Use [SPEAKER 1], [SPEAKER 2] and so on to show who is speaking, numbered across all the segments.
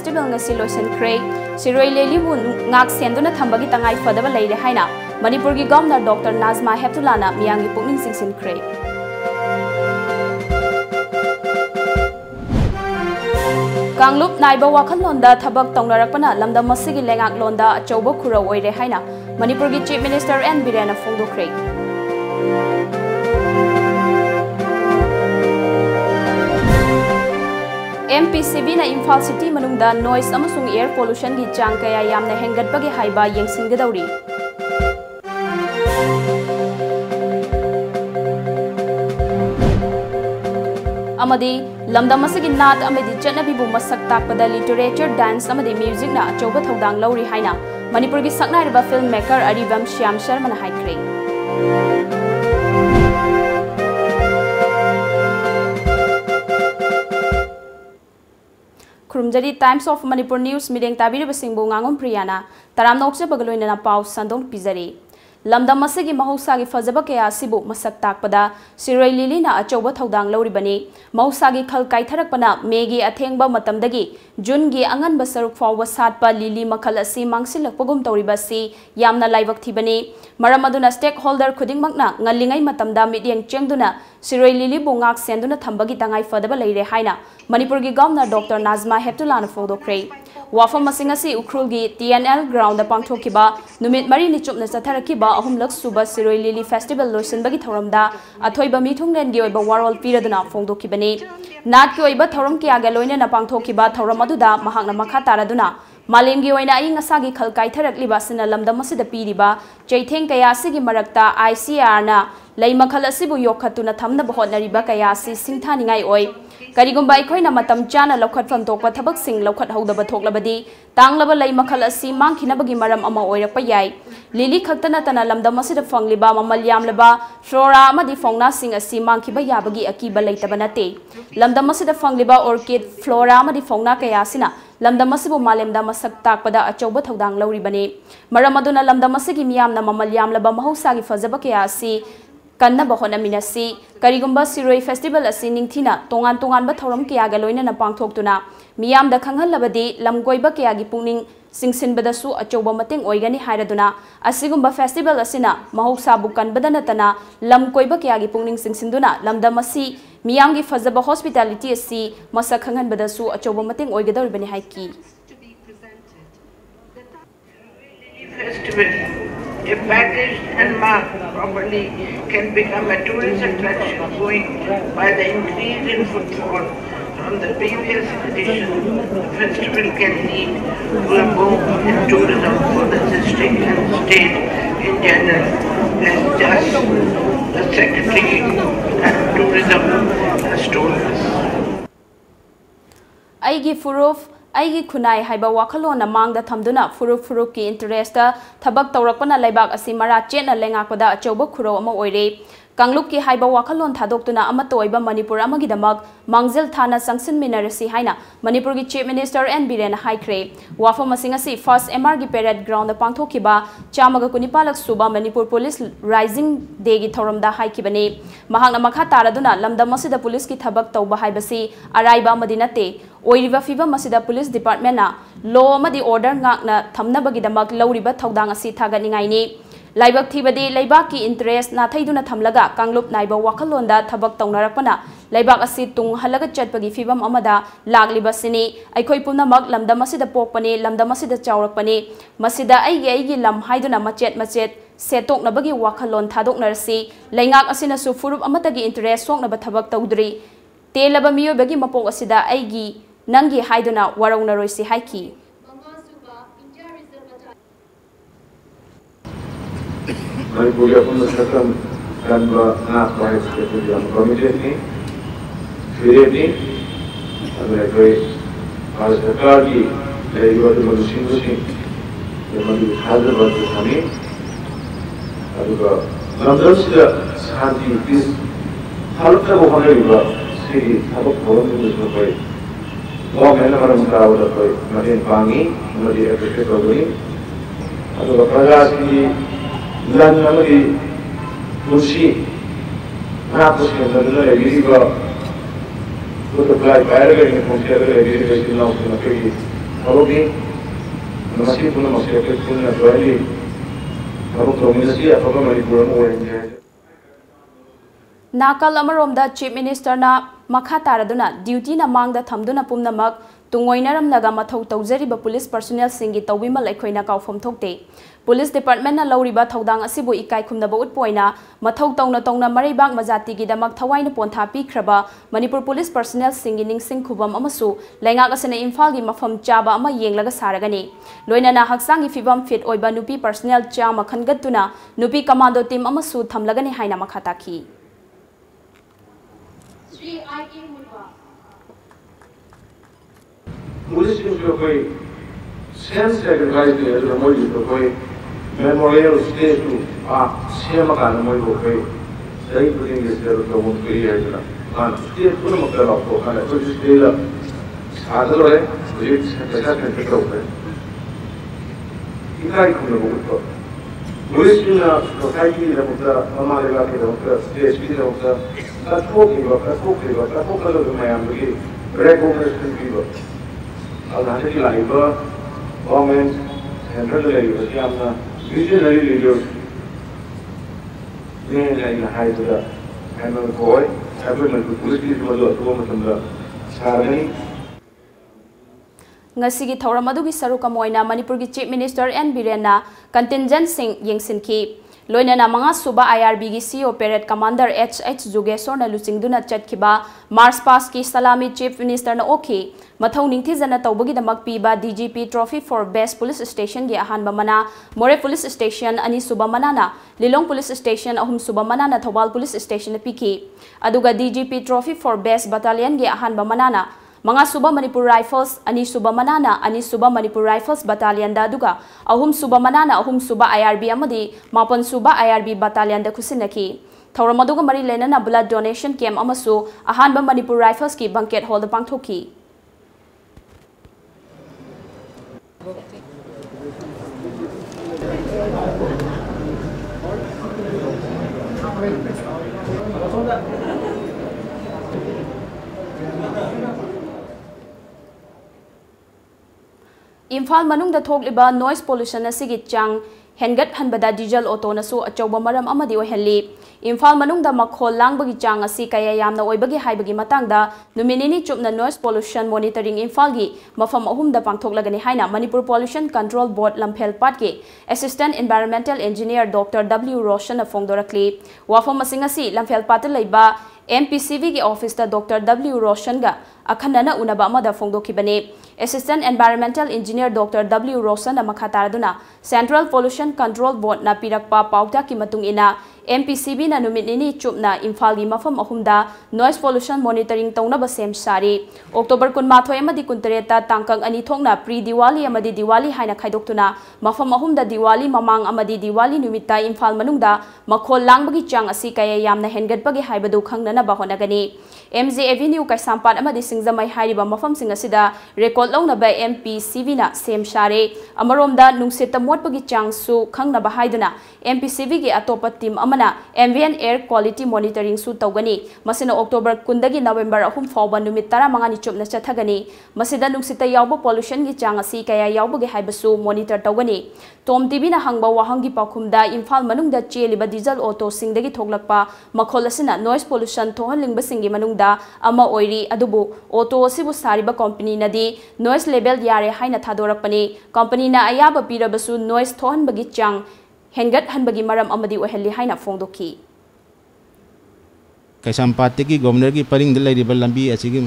[SPEAKER 1] Festival ngasi loisankhre Siroi Lelibu ngak senduna thambagi tangai fadaba leire haina Manipur gi Governor Dr. Nazma Heptulana miyangi pukning singsinkhre Kanglup naiba wakhalonda thabak tongnarakpana lamdam masigi lengak londa achouba khura oire haina Manipur gi Chief Minister N Birena phongdokhre MPCB na Imphal City manungda noise amasung air pollution gi chang kaya yamna hengatbagi haiba yengsingadawri amadi lamdam asigi nat amadi chatnabibu masak takpada literature dance amadi music na achouba thodang lawri haina Manipur gi saknairiba filmmaker Aribam Shyam Sharma na haikre Kurumjari Times of Manipur News mideng tabiri basingbu ngangom Priyana taram nokse bagaloina na pau sandong pizari lamdam masigi mahusagi fazaba kaya sibu masak takpada Siroi Lili na achouba thodang lawribani mahusagi khal kaitharakpana megi athengba matamdagi June gi angan basaruk fawwa satpa Lili makhal asi mangsilakpagum tawribasi yamna laibak thibani maram aduna stakeholder khudingmakna ngalingai matamda midyeng chengduna Siroi Lili bungak senduna thambagi tangai fadaba leire haina Manipur gi Governor Dr. Nazma Heptulana phongdokhre Wafam masingasi Ukrul gi TNL ground da pangthokiba numit mari ni chupna chatharakiba ahumlak suba Siroi Lili Festival loisanbagi thoramda athoiba mithunglen gi oiba warol piraduna phongdokibani nat ki oiba thoram ki aga loina na pangthokiba thoram aduda mahakna makha taraduna malemgi oina ai ngasagi khalkai tharakliba sina lamdam asida piriba chaitheng kaya sigi marakta ICR na leimakhal asibu yokhatuna thamna bahotnariba kaya si singthaningai oi Karigumba aikoina matam chana lokhatfam tokpa thabak sing lokhat hodaba thoklabadi tanglaba leimakhal asi mangkhinabagi maram ama oirakpa yai Lili khaktana tana lamdam asida fangliba mamal yamlaba flora amadi fongna sing asi mangkhiba yabagi akiba leitaba nate lamdam asida fangliba orchid flora amadi fongna kaya sina lamdam asibu malemda masak takpada achouba thodang lawribani maram aduna lamdam asigi miyamna mamal yamlaba mahusagi fazaba kaya asi Kanna bahona minasi karigumba Siroi Festival asi ningthina tongan ba thoram kiyaga loina na pangthoktuna miyam da khanghal labadi lamgoiba kiyagi pungning singsinbadasu achouba mateng oigani hairaduna asigumba festival asina mahoksa bukan badana tana lamkoiba kiyagi pungning singsinduna lamdam asi miyamgi fazaba hospitality asi masak khanghan badasu achouba mateng oigadawribani haiki
[SPEAKER 2] Festival, if packaged and marked properly, can become a tourist attraction going by the increase in footfall from the previous edition. The festival can lead to a boom in tourism for the district and state in general, as just the Secretary of Tourism has told us.
[SPEAKER 1] Aigi Furuf Aigi Kunai haiba wakhalona mangda thamduna furuk ki interest thabak tawrakpana laibak asi mara chena lengakpada achouba khuro ama oire Kanglup ki haiba wakhalon thadokuna amatoiba Manipur amagidamak Mangjil Thana Sangsin Minarasi haina Manipur gi Chief Minister N Birena haikre wafam asingasi first MR gi parade ground da pangthokiba chamaga kunipalak suba Manipur Police Rising Day gi thoramda haikibani mahakna makha taraduna lamdam asida police ki thabak tawba haibasi araiba madinate oiriba fiba masida police department na law amadi order ngakna thamnabagidamak lawriba thodang asi thaganingai ni Laibak thibadi laibak ki interest na thaiduna thamlaga Kanglup naiba wakhalonda thabak tawnarakpana laibak asi tung halaga chatpagi fibam amada lagliba sini aikhoi punamak lamdam asida pokpani lamdam asida chawrakpani masida aigi lam haiduna machet setoknabagi wakhalon thadoknarsi laingak asina su furup amatagi interest soknaba thabak tawdri telaba miyobagi mapok asida aigi nangi haiduna warawnaroisi haiki
[SPEAKER 3] Manipur pun masyarakat dan nak bahas seperti dalam komite ini, film ini, mereka kalau sekali dari waktu musim, memang hadir waktu kami, juga dalam sudah sehari bis, kalau kita bukan juga sih, apa problem itu sampai, kalau mana mana mengetahui sampai macam pangi, macam efek problem, atau perasaan Bulan nama di kursi, nak kursi yang terdengar lagi juga, untuk pelai bayar lagi kursi ada lagi di sini langsung nak pergi थबकी नमस्ते पुनः मस्ते पुनः द्वारी थबक तौमिनसी अफबा मणिपुर में ओइंगे
[SPEAKER 1] नाकल अमरोमदा chief minister ना मखा तारदुना duty ना मांगदा थमदुना पुमनमक तुंगोइनरमलगा मथौ तौजरिबा police personnel सिंगी तौबिमल अखोइना काउफम थोकते police department ना लौरिबा थौदांग असिबु इकाई खुमनबा उटपोइना मथौ तौना तौना मरैबाग मजातिगी दमक थवाइना पोंथा पिख्रबा Manipur police personnel सिंगी निंगसिंग खुबम अमसु लैंगाक असना इम्फालगी मफम चाबा अमा येंगलगा सारगनी लोइनाना हक्सांगी फिबम fit ओइबा नुपी personnel Chama खनगतुना नुपी commando team अमसु थमलगनी हाइना मखाताखी
[SPEAKER 3] police को कोई सेंस सेक्रीफाइस दिया जो मोई को कोई मेमोरियल स्टेज टू सेम का मोई को कोई सही पुलिंग स्टेज तो वो कोई है जो ना स्टेज पूरा मतलब आपको खाना तो स्टेज साधन है ये कैसा कैसे होता है इकाई खुले बहुत पुलिस ना सोसाइटी में मतलब हमारे इलाके में मतलब स्टेज भी है मतलब कठोर कलर में हम लोग रेगुलेशन भी हो अब हमारे की लाइफ गवर्नमेंट सेंट्रल लेवल की हमना विजनरी लीडर्स ने लाइन हाई तो दा हैंडल कोई एवरी मंथ पुलिस की मदद तो मतलब Sarni
[SPEAKER 1] ngasi gi thauram adu gi saru kamoina manipur gi chief minister N Birena contingent sing yengsinki loinana manga suba IRB gi CO parade commander HH Jugesor na luchingduna chatkhiba Mars Pass ki salami chief minister na okhi mathau ningthi jana tawbagi damak piba DGP trophy for best police station gi ahan mana More police station ani suba manana Lilong police station ahum suba manana Thobal police station piki aduga DGP trophy for best battalion gi ahan manana Mga suba Manipur Rifles ani suba manana ani suba Manipur Rifles battalion da duga ahum suba manana ahum suba IRB amadi mapon suba IRB battalion da khusinaki thauram aduga mari lenana blood donation camp amasu ahanba Manipur Rifles ki banquet hall da pangthoki Imphal manung da thokliba noise pollution asigi chang hengat hanbada diesel auto nasu achauba maram amadi ohelli Imphal manung da makhol langbagi chang asi kaya yamna oibagi haibagi matangda numinini chupna noise pollution monitoring Imphal gi mafam ahum da pangthoklagani haina Manipur Pollution Control Board Lamphel Patke Assistant Environmental Engineer Dr. W Roshan afongdorakli wafam asingasi Lamphel Patal leiba MPCV ki office da Dr. W Roshan ga akhanana unaba amada fongdokhibane Assistant Environmental Engineer Dr. W Roshan amakataraduna Central Pollution Control Board na pirakpa pauta ki matung ina MPCB na numitnini chupna Imphal gi mafam ahumda noise pollution monitoring taunaba sem sari October 18 amadi 19 tangkang ani thongna pre Diwali amadi Diwali haina khaidoktuna mafam ahumda Diwali mamang amadi Diwali numita Imphal manungda makhol langbagi chang asi kaya yamna hengatpagi haibadu khangnana bahonagani MJ Avenue Kaisampat amadi Singzamai hairiba mafam sing asida record launa ba MPCV na sem sare amaromda nungsita motpagi chang su khangnaba haiduna MPCV gi atopa team amana ambient air quality monitoring su tawgani masina October 10 dagi November 3 fawba numit 15 ni chupna chathagani masida nungsita yawba pollution gi chang asi kaya yawba gi haibasu monitor tawgani TOMTV na hangba wahangi pakhumda Imphal manungda cheliba diesel auto singdagi thoglakpa makhol asina noise pollution thohalingba singi manungda ama oiri adubu auto asibu sariba company nadi noise level yare haina thadorakpani company na ayaba pirabasu noise thohanbagi chang hengat hanbagi maram amadi ohelli haina fongdoki
[SPEAKER 4] Kaisampat ki governor ki paring de lairiba lambi asigi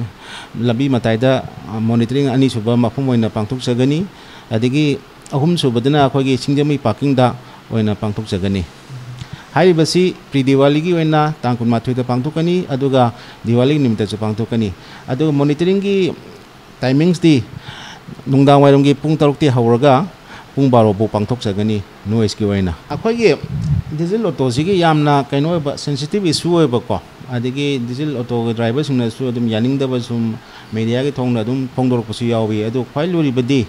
[SPEAKER 4] lambi mataida monitoring ani suba mafum oina pangthok sagani adigi ahum subadana akhoi singjami parking da oina pangthok sagani hairibasi pre Diwali gi oina tangkun mathoi da pangthokani aduga Diwali nimta chu pangthokani adu monitoring gi timings di nungdang wairom gi pung 6 ti hauraga pung 12 bu pangthok sagani noise ki oina akhoi gi diesel auto sigi yamna kaino ba sensitive issue oiba ko adigi diesel auto driver sumna su adum yaning da ba sum media gi thongna adum phongdor ko su yawi adu khwai luri badi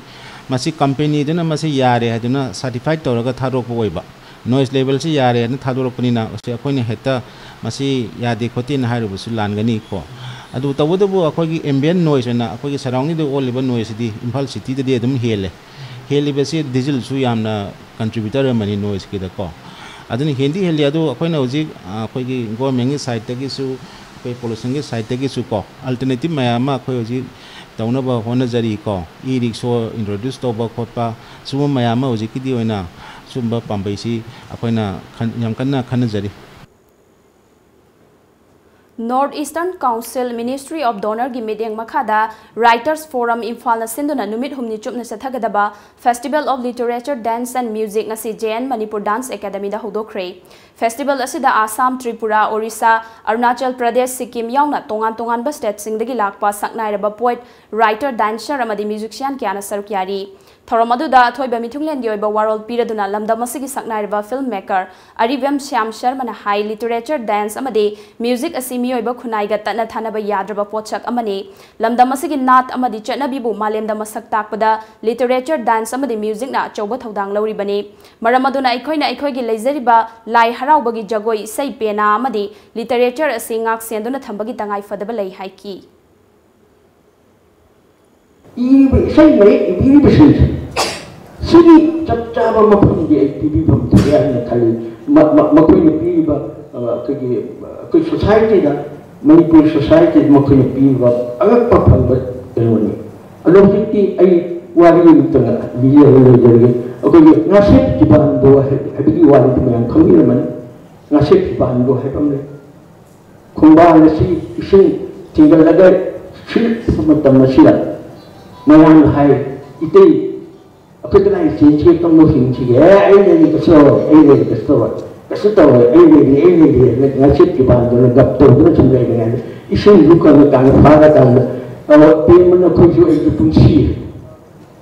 [SPEAKER 4] masi company dena masi yare haduna certified toraga tharok bo oiba noise level si yare na thadorok pani na se akhoi ne heta masi yadi khoti na hairu su langani ko adu tawdabu akhoi ambient noise na akhoi surrounding the all liba noise di Imphal city de adum heli basi diesel su yamna contributor mani noise ki da ko aduni hindi heli adu akhoi na hoji akhoi gi government side ta gi su akhoi pollution gi side ta gi su ko alternative mayama akhoi hoji tauna ba hona jari ko e-rickshaw introduce to ba khotpa suma mayama hoji ki di oina sumba pambai si akhoi na yam kanna khana jari
[SPEAKER 1] North Eastern Council Ministry of Donor gi meeting makhada Writers Forum Imphal na sinduna numit humni chupna sathagadaba Festival of Literature Dance and Music ngasi JN Manipur Dance Academy da hodokre Festival asida Assam Tripura Orissa Arunachal Pradesh Sikkim yauna tongan ba state sing dagi lakpa saknairaba poet writer dancer amadi musician kyana sarukyari Thoromaduda thoiba mithunglen yoiba warol piraduna lamdamasigi saknairaba filmmaker Arivem Shyam Sharma na high literature dance amadi music asimi yoiba khunaiga tatna thanaba yadraba pochak amani lamdamasigi nat amadi chatnabibu malemda masak takpada literature dance amadi music na choba thodang lauribani maramaduna ikhoina ikhoigi leizariba lai haraubagi jagoi sei pena amadi literature asingak senduna thambagi tangai fadaba lei haiki
[SPEAKER 5] say may Sini chapchaba mapun di TV bam tayang kali makoy na piba kay society da Manipur society makoy na piba agak papang ba ganun alo kiti ay wali yung tanga biya wala jari okay ngasip di bando habigi wali di mayang kami naman ngasip di bando hay pamle kung ba na si ising tinggal lagay feel sumatam na sila mayang hay ite Aku kena isi tong musim sih ya, ini kesel, ini ngasih di bantu legap tuh terus sampai dengan isi luka luka fara kan, kalau Pm Manipuri itu fungsi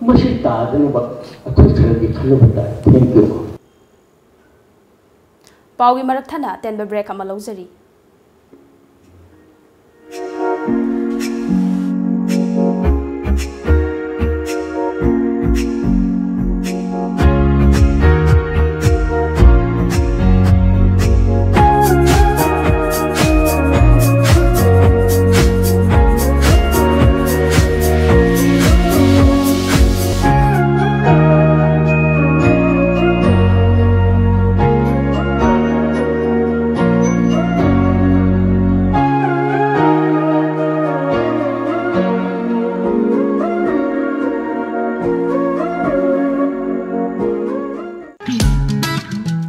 [SPEAKER 5] masih tak ada nampak aku kerja kalau betul, thank you.
[SPEAKER 1] Pawi marak thana ten break amalau jari.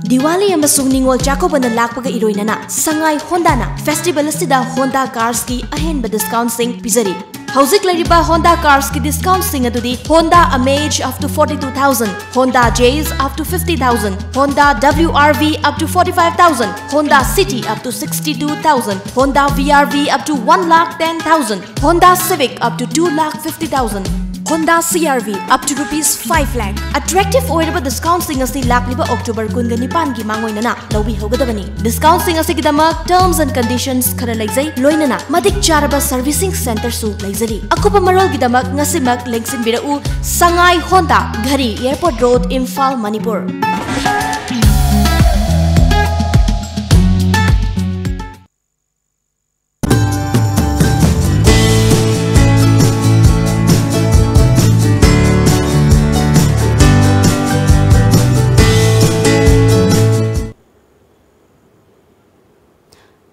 [SPEAKER 6] Diwali amasung Ningol Jacobana lakpaga iroinana Sangai Honda na Festival asida Honda Cars ki ahenba discount sing pizari. Hauzik lariba Honda Cars ki discount sing adudi Honda Amaze up to 42,000, Honda Jazz up to 50,000, Honda WRV up to 45,000, Honda City up to 62,000, Honda VRV up to 1,10,000, Honda Civic up to 2,50,000. Honda CRV up to rupees 5 lakh. Attractive oiraba discount sing asi lakliba October 19 gi mangoinana lawbi hogadabani. Discount sing asi gidamak terms and conditions khara laizai loinana madik charaba servicing center su laizari. Akupa marol gidamak ngasimak lengsin birau Sangai Honda Ghari Airport Road Imphal Manipur.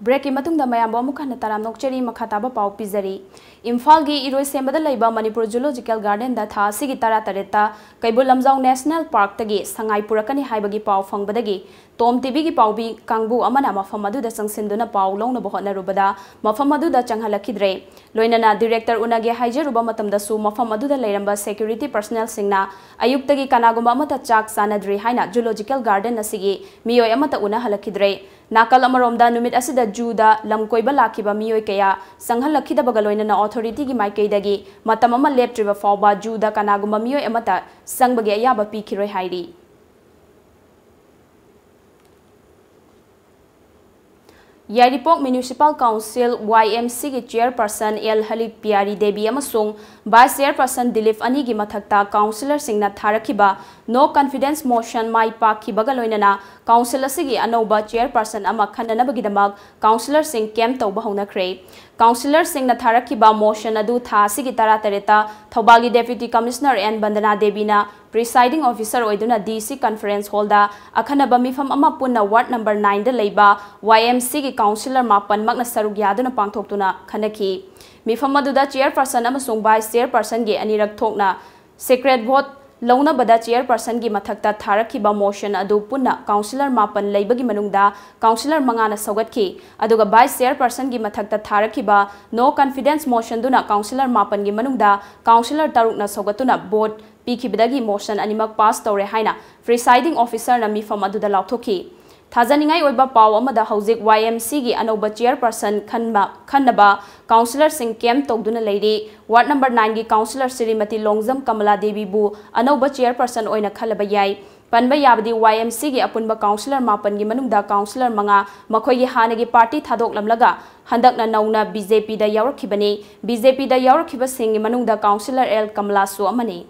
[SPEAKER 1] Break matung da mayam bo mukha na taram nokcheri makhata ba pau pizari Imphal gi iroi sembada leiba Manipur Zoological Garden da tha sigi tara tareta Kaibul Lamjong National Park tagi sangai purakani haibagi pau fangbadagi TOMTV gi paubi kangbu amana mafam adu da sangsinduna pau longna bo hotna rubada mafam adu da changhalakidre loinana director unage haijeruba matam da su mafam adu da leiramba security personnel singna ayuk tagi kanagumba amata chak sanadri haina Zoological Garden asigi miyoi amata una halakidre Nakal amaromda numit asida juda lamkoiba lakiba miyoi kaya sanghalakida bagaloina na authority gi maikaidagi matam ama leptriba fawba juda kanagumba miyoi amata sangbagi ayaba pikiroi hairi Yairipok Municipal Council YMC की chairperson El Halip Piari Devi amasung vice chairperson Dilip Ani की मथक्ता councillor सिंगना थारखिबा no confidence motion mai pakhibaga loinana council asigi anoba chairperson ama khananabagidamag councillor sing camp tawba honakre councillor singna थारखिबा motion adu tha asigi tara tareta Thobagi deputy commissioner N Bandana Devi na presiding officer oiduna DC conference hall da akhanaba mifam ama punna ward number 9 da leiba YMC ki councillor mapan magna sarug yaduna pangthoktuna khanaki mifam aduda chairperson amasung vice chairperson ge anirak thokna secret vote लौना बदा chairperson की मथक्ता थारखिबा motion अदु पुन्ना councillor मापन लेबगी मनुंगदा councillor मंगाना सौगतखि अदुगा vice chairperson की मथक्ता थारखिबा no confidence motion दुना councillor मापन की मनुंगदा काउंसिलर तरुकना सौगतुना बोर्ड पीखिबदगी मोशन अनिमक पास तौरे हाइना प्रिसाइडिंग ऑफिसर ना मिफम अदुदा लाउथोखि थाजानिंगाई ओइबा पाव अमदा हौजिक YMC की अनौबा चेयरपर्सन खन्नबा काउंसिलर सिंह कैम तौदुना लेरी वार्ड नंबर 9 की काउंसिलर श्रीमती लोंगजम कमला देवी बु अनौबा चेयरपर्सन ओइना खलबा याई पनबा याबदी YMC की अपुनबा काउंसिलर मापन की मनुंगदा काउंसिलर मंगा मखोई हानगी पार्टी थादोकलमलगा हंदकना नौना BJP दा यावरखिबनी BJP दा यावरखिबा सिंह मनुंगदा काउंसिलर एल कमला सो अमनी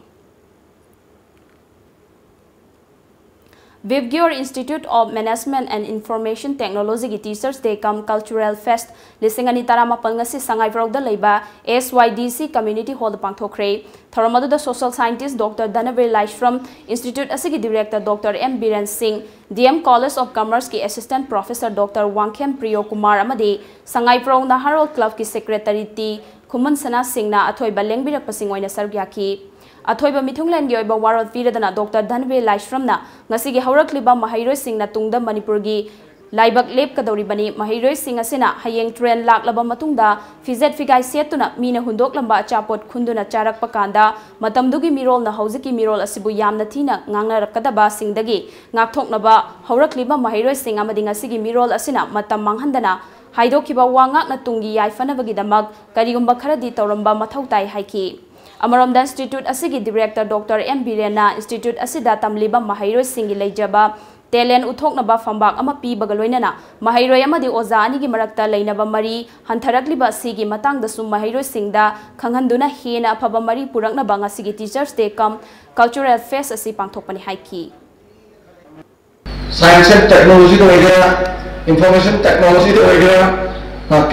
[SPEAKER 1] Vivgyor Institute of Management and Information Technology की Teachers Day Cum Cultural Fest लिसिंगनी तरामापल ngasi sangai frogda leiba SYDC Community Hall pangthokre thoramadu Social Scientist Dr. Dhanavir Laishram Institute asigi Director Dr. M Biren Singh DM College of Commerce की Assistant Professor Dr. Wangkhem Priyo Kumar amadi sangai frog Naharol Club की Secretary T Khuman Sana Singh na athoi baleng birak pasing oina sargyaki अथोइबा मिथुंगलेन गे ओइबा वारोल पीरदना doctor Dhanwe लाइश्रमना ngasi हौरक्लिबा महाइरोय सिंगना तुंगदा Manipur की लाइबक लेप कदौरिबनी महाइरोय सिंग असिना हयेंग train लाक्लबा मतुंगदा fidget फिगाई सेतुना Meena हुंदोकलंबा अचापोट खुंदुना चारकपा कांदा मतमदुगी मिरोलना हौजिकी मिरोल असिबु यामना थीना ngangnarapkadaba singdagi ngakthoknaba हौरक्लिबा महाइरोय सिंग अमदि ngasi मिरोल असिना मतम मांगहंदना हाइदोखिबा वांगाकना तुंगी याइफनबगीदमक करिगुंबा खरदी तौरंबा मथौताई हाइकी अमरोमदा इंस्टीट्यूट असिगी डायरेक्टर डॉक्टर एम बिरेना इंस्टीट्यूट असिदा तमलिबा महाइरोय सिंगी लेजबा टैलेंट उथोकनबा फंबाक अमा पीबगा लोइनना महाइरोय अमदि ओजा अनिगी मरक्ता लेनबा मरी हंथरक्लिबा सिगी मतंगदसु महाइरोय सिंगदा खंगहंदुना हेना अफबा मरी पुरकनबा ngasiगी टीचर्स डे कम कल्चरल फेस्ट असि पांगथोकपनि हाइकी
[SPEAKER 7] साइंस एंड टेक्नोलॉजी तो वगैरह इंफॉर्मेशन टेक्नोलॉजी तो वगैरह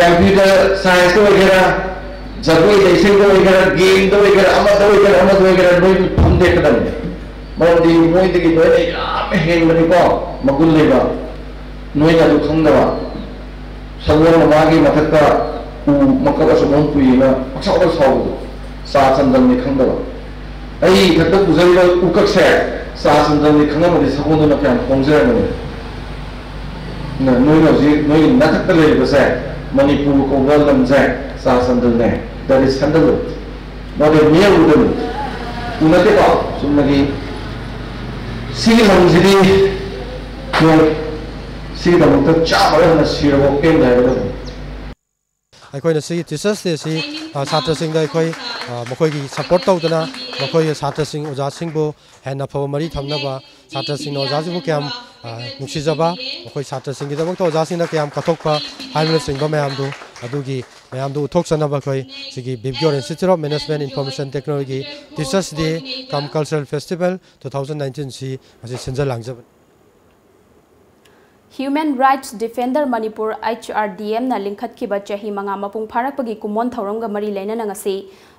[SPEAKER 7] कंप्यूटर साइंस तो वगैरह जगोई देसिंग तो वगैरह गेम तो वगैरह अमद वगैरह नोई फंदे कदम मरदी मोई दगी नोई याम हेन बनी को मगुल लेबा नोई ना दुखंदवा सगोर मागी मथक्ता उ मकबा समोन पुइना अक्सर साउ सा चंदन नि खंदवा आई थक गुजरिबा उकक से सा चंदन नि खंगा मदि सगोन न प्यान खोंजर न नोई नोई नथक लेबा से मणिपुर को गलम से सा चंदन ने that is handled what a near wooden unateka sumagi si hamjidi no si da mutta chamara na sirabo pen da ba
[SPEAKER 8] ꯑꯩꯈꯣꯏꯅ ꯁꯤꯒꯤ ꯇꯤꯆꯔꯁ ꯗꯦꯁꯤ ꯁꯥꯇ꯭ꯔꯁꯤꯡꯗ ꯑꯩꯈꯣꯏ ꯃꯈꯣꯏꯒꯤ ꯁꯄꯣꯔꯠ ꯇꯧꯗꯨꯅ ꯃꯈꯣꯏꯒꯤ ꯁꯥꯇ꯭ꯔꯁꯤꯡ ꯑꯣꯖꯥꯁꯤꯡꯕꯨ ꯍꯦꯟꯅ ꯐꯕ ꯃꯔꯤ ꯊꯝꯅꯕ ꯁꯥꯇ꯭ꯔꯁꯤꯡꯅ ꯑꯣꯖꯥꯁꯤꯡꯕꯨ ꯀꯌꯥꯝ ꯅꯨꯡꯁꯤꯖꯕ ꯃꯈꯣꯏ ꯁꯥꯇ꯭ꯔꯁꯤꯡꯒꯤꯗꯃꯛꯇ ꯑꯣꯖꯥꯁꯤꯡꯅ ꯀꯌꯥꯝ ꯀꯠꯊꯣꯛꯄ ꯍꯥꯏꯕꯅꯆꯤꯡꯕ ꯃꯌꯥꯝꯗꯨ ꯑꯗꯨꯒꯤ ꯃꯌꯥꯝꯗꯨ ꯎꯠꯊꯣꯛꯆꯅꯕ ꯑꯩꯈꯣꯏ ꯁꯤꯒꯤ Vibgyor institute of management information technology teachers day cum cultural festival 2019 ꯁꯤ ꯃꯁꯤ ꯁꯤꯟꯖ ꯂꯥꯡꯖꯕꯅꯤ
[SPEAKER 1] Human Rights Defender Manipur HRDM na linkhatkiba chahi manga mapung pharakpagi kumon thauramga mari leinana ngasi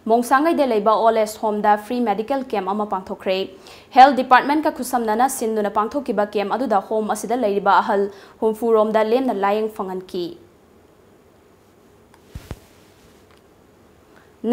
[SPEAKER 1] mongsangai de leiba oles home da free medical camp ama pangthokre health department ka khusamnana sinduna pangthokiba camp aduda home asida leiriba ahal humfurom da lemna layeng fanganki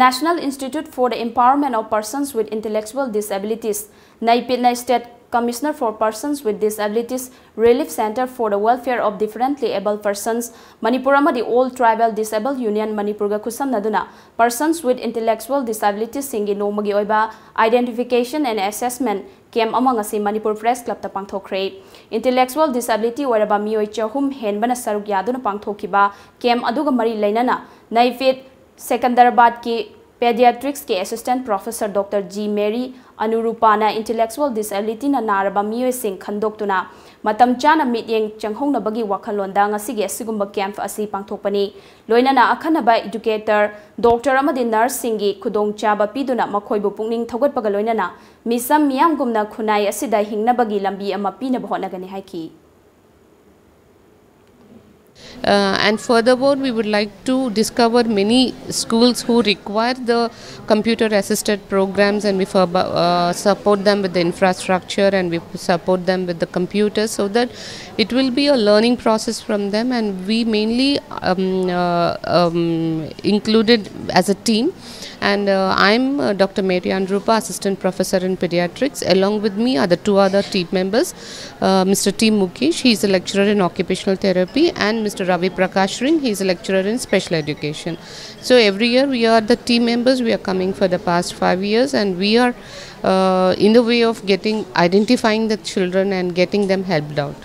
[SPEAKER 1] National Institute for the Empowerment of Persons with Intellectual Disabilities Naipitna State Commissioner for Persons with Disabilities Relief Center for the Welfare of Differently Abled Persons Manipur amadi All Tribal Disabled Union Manipur ga khusamnaduna persons with intellectual disabilities singi nomagi oiba identification and assessment camp among asi Manipur Press Club ta pangthokre intellectual disability oiraba mioi chahum henbana saruk yaduna pangthokiba camp aduga mari leinana naifit Secunderabad ki Pediatrics के Assistant Professor Dr. G. Mary Anurupana Intellectual Disability na naraba miyoy sing khandokuna matam chana mityeng changhongnabagi wakhalonda ngasigi asigumba camp asi pangthokpani loinana akhanaba educator doctor amadi nurse singi khudongchaba piduna makhoibu pungning thogatpaga loinana misam miyamgumna khunai asida hingnabagi lambi ama pinaba honagani haiki.
[SPEAKER 9] And furthermore, we would like to discover many schools who require the computer assisted programs, and we support them with the infrastructure and we support them with the computers, so that it will be a learning process from them. And we mainly included as a team, and I'm Dr. Mary Andrupa, Assistant Professor in Pediatrics. Along with me are the two other team members, Mr. T. Mukesh, he is a lecturer in occupational therapy, and Mr. Ravi Prakash Ring, he is a lecturer in special education. So every year we are the team members, we are coming for the past 5 years, and we are in the way of identifying the children and getting them helped out.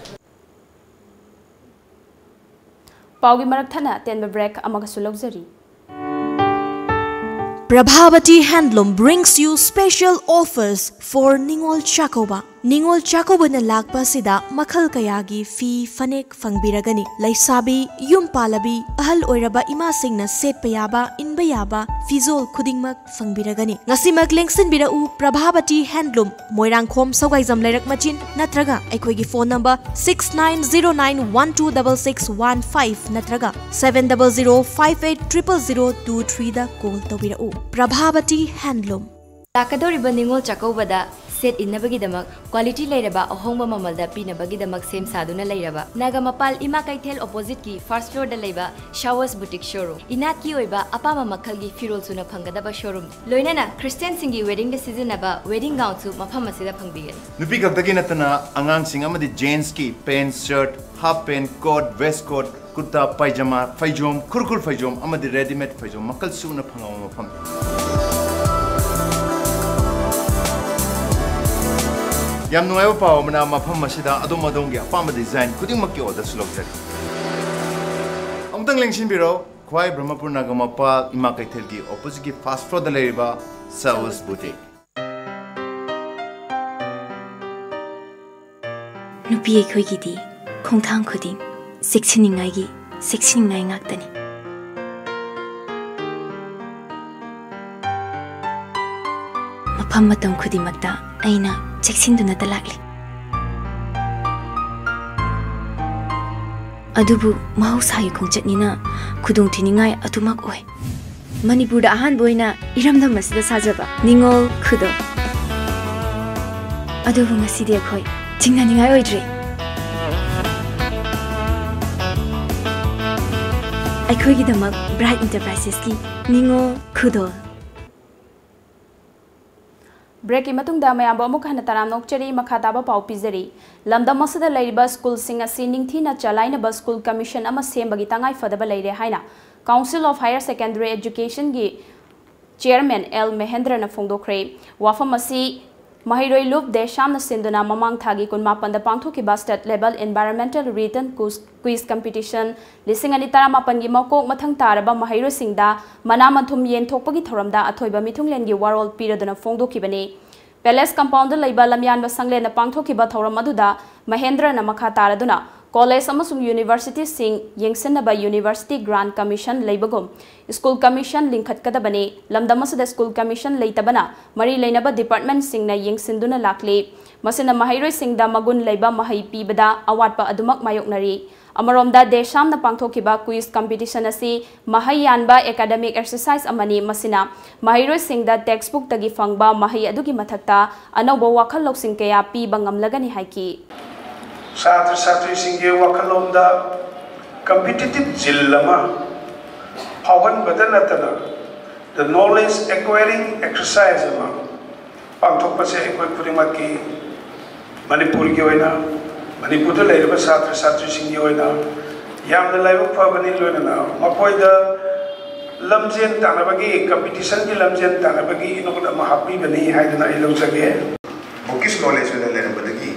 [SPEAKER 1] Paugi Marathana, Tenba break, Amagasulogzari.
[SPEAKER 6] Prabhavati Handloom brings you special offers for Ningol Chakoba. Ningol Chakoba na lakpa sida makhal kayagi fi fanek fangbiragani. Laisabi, yum palabi, ahal oiraba imasing na set payaba, inbayaba, fizol kudingmak fangbiragani. Ngasi maglengsin birau Prabhavati Handloom, Moirang Khom Sawgaizam Lerak Machin, natraga, ekoigi phone number 6909126615, natraga 700580023 da call tawirau. Prabhavati Handloom.
[SPEAKER 10] Lakadoriba Ningol Chakobada set innabagidamag quality lairaba ahongba mamalda pinabagidamag same saduna lairaba Nagamapal Ima Kaithel opposite ki first floor da laiba Showers Boutique showroom inat ki oiba apama makhal gi firol suna phangadaba showroom loinana Christian singi wedding da seasonaba wedding gown su mafam asida phangbigani
[SPEAKER 11] nupi kaktagi natana angang sing amadi jeans ki pants shirt half pant coat vest coat kurta pajama faijom kurkul faijom amadi ready made faijom makal suna phangama mafam Yam nueva pao mana mafam masida adom adongi apama design kuding makki order slogzari. Amtang lengsin biro Khwai Brahmapur Nagamapal Ima Kaithel ki opposite ki fast floor da leriba Showers Boutique.
[SPEAKER 12] Nupi ekhoi gidi khongthang khuding seksiningai gi seksiningai ngaktani. Mafam matam khudimakta aina Cheksin talakli. Adubu mahausayu khongchatnina khudong thiningai atumak oi. Manipur da ahan boina iramdam masida sajaba Ningol khudo. Adubu ngasidi akhoi chingnaningai oidre. Akhoi gidamak Bright Enterprises ki Ningol khudo.
[SPEAKER 1] Break imatungda mayamba amuk hana taram nokchari makhataba pau pizari lamdam masada laiba school singa sining thina chalaina ba school commission ama sembagi tangai fadaba laire haina Council of Higher Secondary Education gi chairman L Mahendra na phongdokre wafamasi Mahiroi Loop Desham na sinduna mamang thagi kun mapanda pangthoki ba state level environmental written quiz competition lisingani taramapan gi mokok mathang taraba Mahiroi singda manamanthum yen thokpagi thoramda athoiba mithunglen gi warol piraduna phongdoki bane Palace compound laiba lamyan ba sangle na pangthoki ba thoram aduda Mahendra na makha taraduna College amasung University sing yengsenaba University Grant Commission laibagum School Commission linkhat kadabane lamdamasada School Commission leitabana mari leinaba department sing na yengsinduna lakle masina Mahiroi singda magun laiba mahai pibada awatpa adumak mayoknari Amaromda Desham na pangthokiba quiz competition asi mahai yanba academic exercise amani masina Mahiroi singda textbook tagi fangba mahai adugi mathakta anauba wakhal loksing kaya pi bangamlagani haiki
[SPEAKER 13] Satri satri singge wakalomda competitive jillama pawan badanatana the knowledge acquiring exercise ama pangthok pase ekoi purimaki Manipur gi oina Manipur da laiba satri satri singge oina yamna laiba phabani loina makoi da lamjen tanabagi competition gi lamjen tanabagi inoda mahapi bani haidana ilojage
[SPEAKER 14] bookish knowledge with the badagi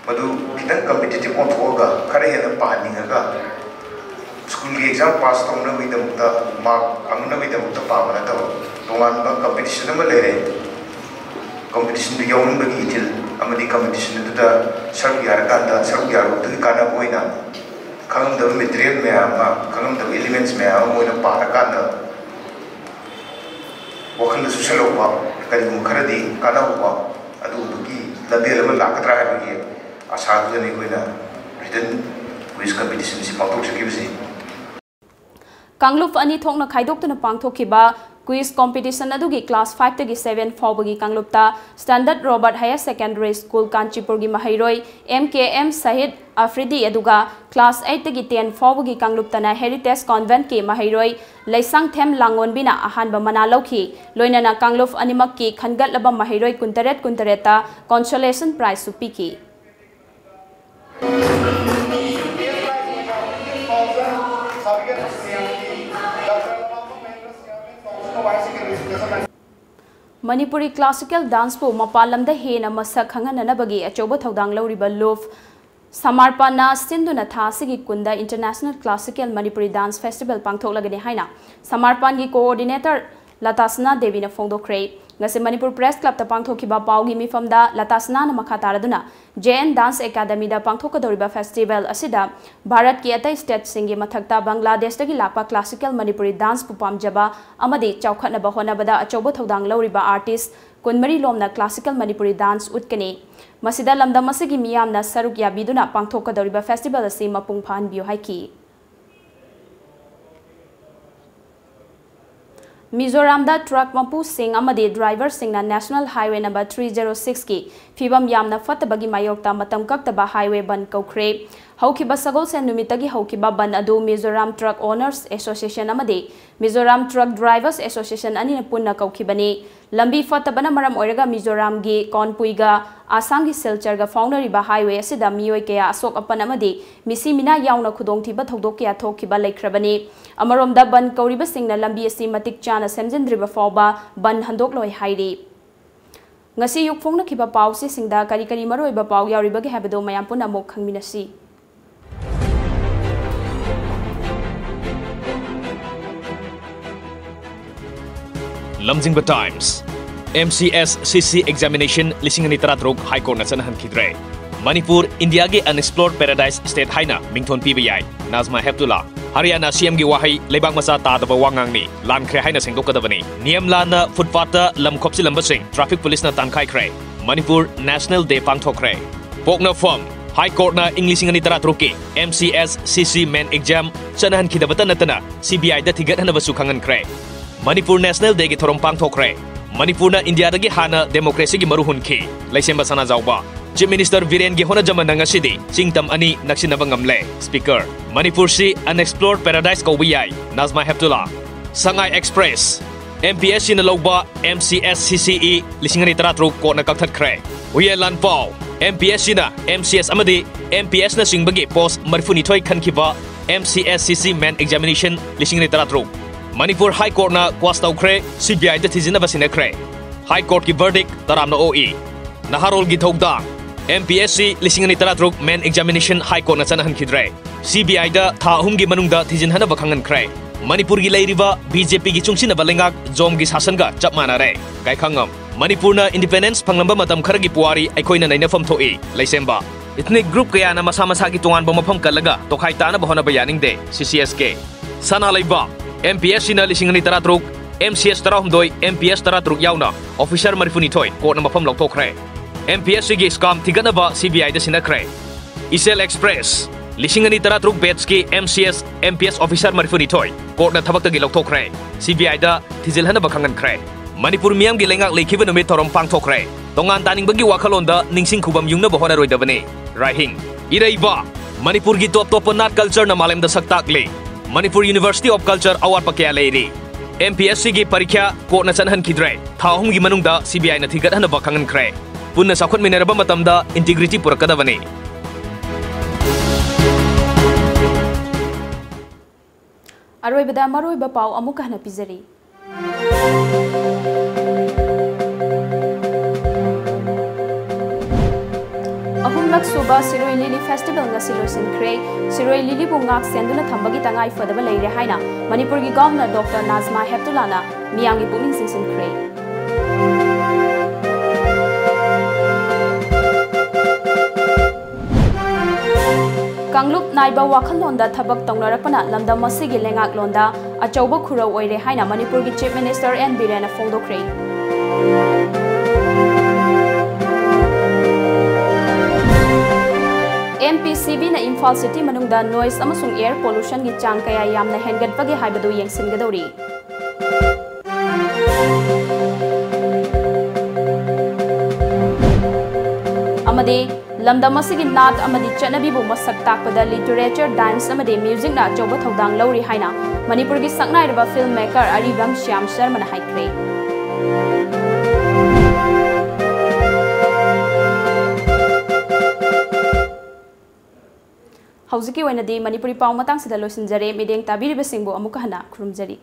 [SPEAKER 14] Madu kitang competitive on thoga khare hena pahani nga school के exam pass तौनबगीदमक्ता mark फंगनबगीदमक्ता पाबना तब तोंगानबा competition अमा लेरे competition यौनबगी इथिल अमदी कंपटीशन दुदा सरुक यारकांदा सरुक यारुबदगी कानाब ओइना खंगमदब मटेरियल मैम खंगमदब एलिमेंट्स मैम ओइना पारकांदा वखल सुसलोबा करिगुम खरदी कानाबा अदुबगी लबेल अमा लाकद्रा हाबगी आसादुदनी कोइना रिटन क्विज कंपटीशन से पांथोकसकिबसि
[SPEAKER 1] कांगलुप अनि थोकना खाइदोक्तना पांथोखिबा क्विज कंपटीशन अदुगी क्लास 5 तगी 7 फाउबगी कांगलुपता standard Robert higher secondary school Kanchipur की महैरोय MKM सहित अफ्रीदी अदुगा क्लास 8 तगी 10 फाउबगी कांगलुपतना हेरिटेज कॉन्वेंट के महैरोय लैसंग थेम लांगोनबिना अहानबा मना लौखी लोइनाना कांगलुप अनिमक की खनगतलबा महैरोय कुंतरेट कुंतरेता कंसोलेशन प्राइज सुपीकी मणिपुरी क्लासिकल डांस को मपाल लमदा हेना मसक खंगननबगी अचौब थौदांग लौरिबा लूफ समारपाना सिंधुना थासिगी कुंदा international classical Manipuri dance festival पांथोकलगने हाइना समारपान की कोऑर्डिनेटर लतासना देवी ने फोंदोखरे ngase Manipur Press Club ta pangthokiba paugi mifamda latasna na makha taraduna JN Dance Academy da pangthokadoriba festival asida Bharat ki atai state singi mathakta Bangladesh tagi lakpa classical Manipuri dance pu pamjaba amadi chawkhatna ba honabada achobo thodang lawriba artist kunmari lomna classical Manipuri dance utkani masida lamdam asigi miyamna saruk yabiduna pangthokadoriba festival asi mapung phan biu haiki Mizoram da truck mapu sing amadi driver singna National Highway number 306 ki fibam yamna fatabagi mayokta matam kaktaba highway ban kaukre haukiba sagol sen numitagi haukiba ban adu Mizoram Truck Owners Association amadi Mizoram Truck Drivers Association ani punna kaukibani lambi fatabana maram oiraga Mizoram gi konpuiga asangi silchar ga foundry ba highway asida miyoi kaya asok apan amadi misi mina yauna khudongthiba thodok kya thokiba laikhrabani amaromda ban kauriba singna lambi asi matik chana semjindriba fawba ban handok loi hairi ngasi yukphongna khiba pawsi singda kari kari maroiba paw yauribagi habado mayam puna mok khangminasi
[SPEAKER 15] Lamjingba Times MCS CC examination lisingani taratrok High Court na sanahan khidre Manipur India ge unexplored paradise state haina mingthon PBI Nazma Heptullah Haryana CM gi wahai lebak masa ta da wangang ni lan khre haina sengdokadabani niam lana footpath ta lam khopsi lamba sing traffic police na tankai khre Manipur National Day pangthokre pokna form High Court na Englishingani taratrok ki MCS CC main exam sanahan khidabata natana CBI da thigat hana basu khangan khre Manipur National Day ki thorom pangthokre Manipur na India da gi hana democracy gi maruhun ki laisemba sana jawba Chief Minister Viren gi hona jaman nga sidi singtam ani naksinaba ngamle Speaker Manipur si unexplored paradise ko biyai Nazma Heptullah Sangai Express MPSC na logba MCS CCE lisingani taratruk ko na kaktat kre Uye Lanpao MPSC na MCS amadi MPS na singbagi post marfuni toy khankiba MCS CC main examination lisingani taratruk Manipur High Court na kwastau kre CBI da thizina basina kre High Court ki verdict taram na OE Naharol gi thokda MPSC lisingani taratruk main examination High Court na sanahan khidre CBI da tha ahum gi manungda thijin hana bakhangan kre Manipur gi leiriba BJP gi chungsina balengak zom gi sasan ga chapmana re kai khangam Manipur na independence phanglamba matam khara gi puari aikoina naina fam thoi laisemba ethnic group kaya na masa masa gi tongan ba mafam kalaga tokhai tana bahona bayaning de CCSK sana leiba MPSC na lisingani taratruk MCS tarahumdoi MPS taratruk yauna officer marifuni thoi court na mafam lokthokre MPSC gi scam thiganaba CBI da sinakre Isel Express lisingani taratruk batch ki MCS MPS officer marifuni thoi court na thabak tagi lokthokre CBI da thijilhana bakhangan kre Manipur miyam gi lengak lekhiba numit thorom pangthokre tongan taning bagi wakhalon da ningsing khubam yungna bahona roidabane Rahing Iraiba Manipur gi top nat culture na malem da saktak le Manipur University of Culture award pakya leiri MPSC gi parikya court na sanhan khidre thahum gi manungda CBI na thigat hana bakhangan kre punna sakhot mineraba matamda integrity purakadabane
[SPEAKER 1] Aroibada maroiba paw amuka hana pizari ahum Taramalak Suba Siroi Lili Festival ngasi loisinkhre Siroi Lili bu ngak senduna thambagi tangai fadaba leire haina Manipur gi Governor Dr. Nazma Heptulana miyamgi pukning singsinkhre Kangluk naiba wakhalonda thabak tongnarakpana lamdam masigi lengak londa achauba khurau oire haina Manipur gi Chief Minister N Birena fongdokre MPCB na Imphal City manungda noise amasung air pollution gi chang kaya yamna hengatpagi haibadu yengsingadori amade lamdam asigi nat amadi chanabi bu masak takpada literature dance amade music na choba thodang lori haina Manipur gi saknai raba filmmaker Aribam Shyam Sharma na haikre Hauziki wainadi Manipuri pau matang sida loisinjare mideng tabiribasingbu amuka hana khurumjari